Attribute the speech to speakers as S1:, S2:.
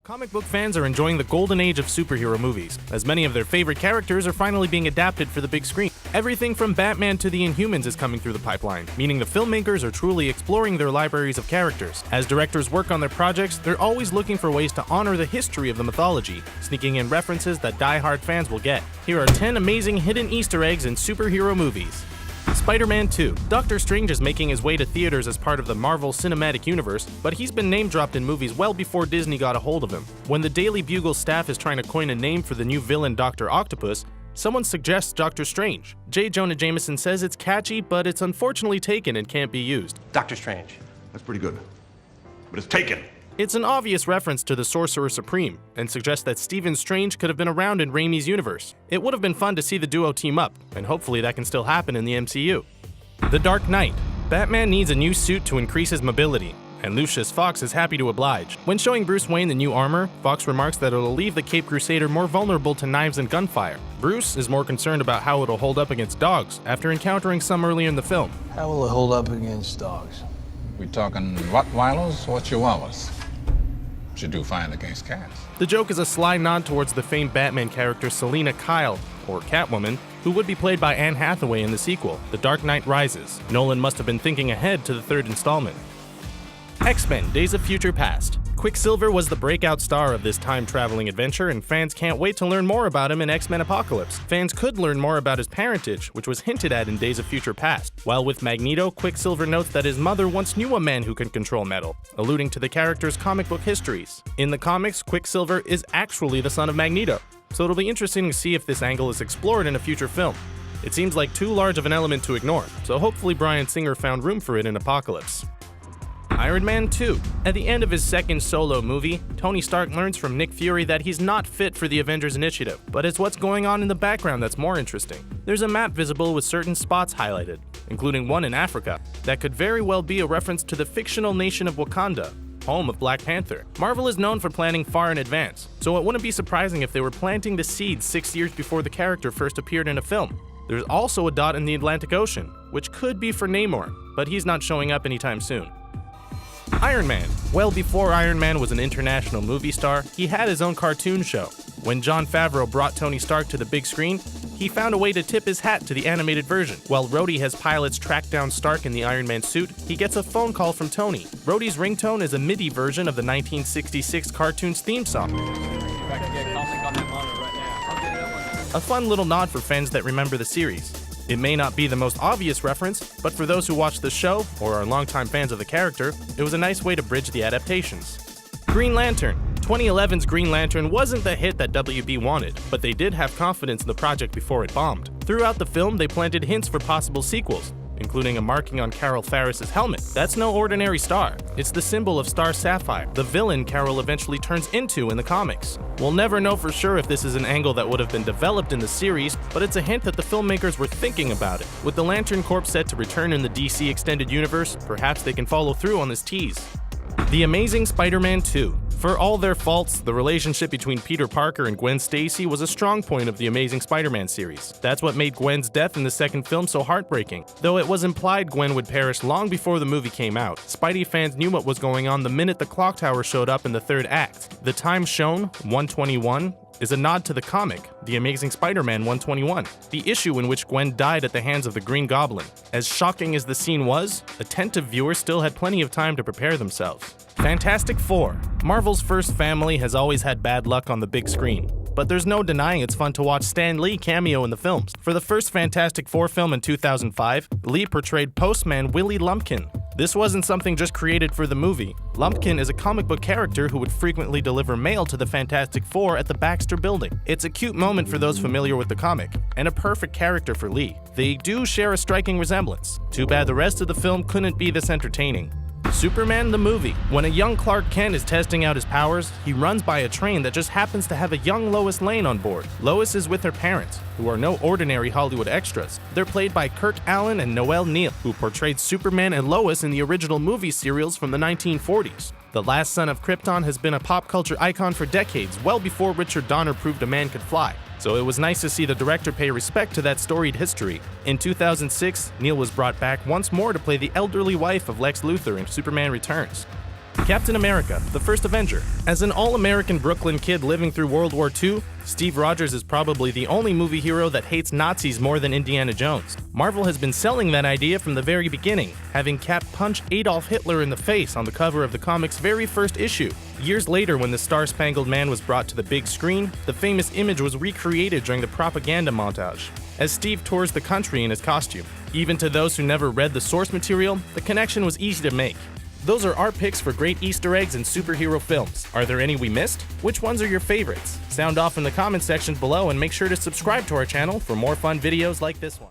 S1: Comic book fans are enjoying the golden age of superhero movies, as many of their favorite characters are finally being adapted for the big screen. Everything from Batman to the Inhumans is coming through the pipeline, meaning the filmmakers are truly exploring their libraries of characters. As directors work on their projects, they're always looking for ways to honor the history of the mythology, sneaking in references that die-hard fans will get. Here are 10 amazing hidden Easter eggs in superhero movies. Spider-Man 2. Doctor Strange is making his way to theaters as part of the Marvel Cinematic Universe, but he's been name-dropped in movies well before Disney got a hold of him. When the Daily Bugle staff is trying to coin a name for the new villain Dr. Octopus, someone suggests Doctor Strange. J. Jonah Jameson says it's catchy, but it's unfortunately taken and can't be used.
S2: Doctor Strange.
S3: That's pretty good, but it's taken.
S1: It's an obvious reference to the Sorcerer Supreme, and suggests that Stephen Strange could have been around in Raimi's universe. It would have been fun to see the duo team up, and hopefully that can still happen in the MCU. The Dark Knight. Batman needs a new suit to increase his mobility, and Lucius Fox is happy to oblige. When showing Bruce Wayne the new armor, Fox remarks that it'll leave the Caped Crusader more vulnerable to knives and gunfire. Bruce is more concerned about how it'll hold up against dogs, after encountering some earlier in the film.
S4: How will it hold up against dogs?
S5: We talking Rottweilers or Chihuahuas? Should do fine against cats.
S1: The joke is a sly nod towards the famed Batman character Selina Kyle, or Catwoman, who would be played by Anne Hathaway in the sequel, The Dark Knight Rises. Nolan must have been thinking ahead to the third installment. X-Men: Days of Future Past. Quicksilver was the breakout star of this time-traveling adventure, and fans can't wait to learn more about him in X-Men Apocalypse. Fans could learn more about his parentage, which was hinted at in Days of Future Past. While with Magneto, Quicksilver notes that his mother once knew a man who could control metal, alluding to the character's comic book histories. In the comics, Quicksilver is actually the son of Magneto, so it'll be interesting to see if this angle is explored in a future film. It seems like too large of an element to ignore, so hopefully Bryan Singer found room for it in Apocalypse. Iron Man 2. At the end of his second solo movie, Tony Stark learns from Nick Fury that he's not fit for the Avengers Initiative, but it's what's going on in the background that's more interesting. There's a map visible with certain spots highlighted, including one in Africa, that could very well be a reference to the fictional nation of Wakanda, home of Black Panther. Marvel is known for planning far in advance, so it wouldn't be surprising if they were planting the seeds 6 years before the character first appeared in a film. There's also a dot in the Atlantic Ocean, which could be for Namor, but he's not showing up anytime soon. Iron Man. Well before Iron Man was an international movie star, he had his own cartoon show. When Jon Favreau brought Tony Stark to the big screen, he found a way to tip his hat to the animated version. While Rhodey has pilots track down Stark in the Iron Man suit, he gets a phone call from Tony. Rhodey's ringtone is a MIDI version of the 1966 cartoon's theme song. A fun little nod for fans that remember the series. It may not be the most obvious reference, but for those who watch the show, or are longtime fans of the character, it was a nice way to bridge the adaptations. Green Lantern. 2011's Green Lantern wasn't the hit that WB wanted, but they did have confidence in the project before it bombed. Throughout the film, they planted hints for possible sequels, including a marking on Carol Ferris's helmet. That's no ordinary star. It's the symbol of Star Sapphire, the villain Carol eventually turns into in the comics. We'll never know for sure if this is an angle that would have been developed in the series, but it's a hint that the filmmakers were thinking about it. With the Lantern Corps set to return in the DC Extended Universe, perhaps they can follow through on this tease. The Amazing Spider-Man 2. For all their faults, the relationship between Peter Parker and Gwen Stacy was a strong point of the Amazing Spider-Man series. That's what made Gwen's death in the second film so heartbreaking. Though it was implied Gwen would perish long before the movie came out, Spidey fans knew what was going on the minute the clock tower showed up in the third act. The time shown, 121, is a nod to the comic, The Amazing Spider-Man 121, the issue in which Gwen died at the hands of the Green Goblin. As shocking as the scene was, attentive viewers still had plenty of time to prepare themselves. Fantastic Four. Marvel's first family has always had bad luck on the big screen, but there's no denying it's fun to watch Stan Lee cameo in the films. For the first Fantastic Four film in 2005, Lee portrayed Postman Willie Lumpkin. This wasn't something just created for the movie. Lumpkin is a comic book character who would frequently deliver mail to the Fantastic Four at the Baxter Building. It's a cute moment for those familiar with the comic, and a perfect character for Lee. They do share a striking resemblance. Too bad the rest of the film couldn't be this entertaining. Superman the movie. When a young Clark Kent is testing out his powers, he runs by a train that just happens to have a young Lois Lane on board. Lois is with her parents, who are no ordinary Hollywood extras. They're played by Kirk Allen and Noel Neill, who portrayed Superman and Lois in the original movie serials from the 1940s. The last son of Krypton has been a pop culture icon for decades, well before Richard Donner proved a man could fly. So it was nice to see the director pay respect to that storied history. In 2006, Neill was brought back once more to play the elderly wife of Lex Luthor in Superman Returns. Captain America, the first Avenger. As an all-American Brooklyn kid living through World War II, Steve Rogers is probably the only movie hero that hates Nazis more than Indiana Jones. Marvel has been selling that idea from the very beginning, having Cap punch Adolf Hitler in the face on the cover of the comic's very first issue. Years later, when the Star-Spangled Man was brought to the big screen, the famous image was recreated during the propaganda montage, as Steve tours the country in his costume. Even to those who never read the source material, the connection was easy to make. Those are our picks for great Easter eggs in superhero films. Are there any we missed? Which ones are your favorites? Sound off in the comment section below and make sure to subscribe to our channel for more fun videos like this one.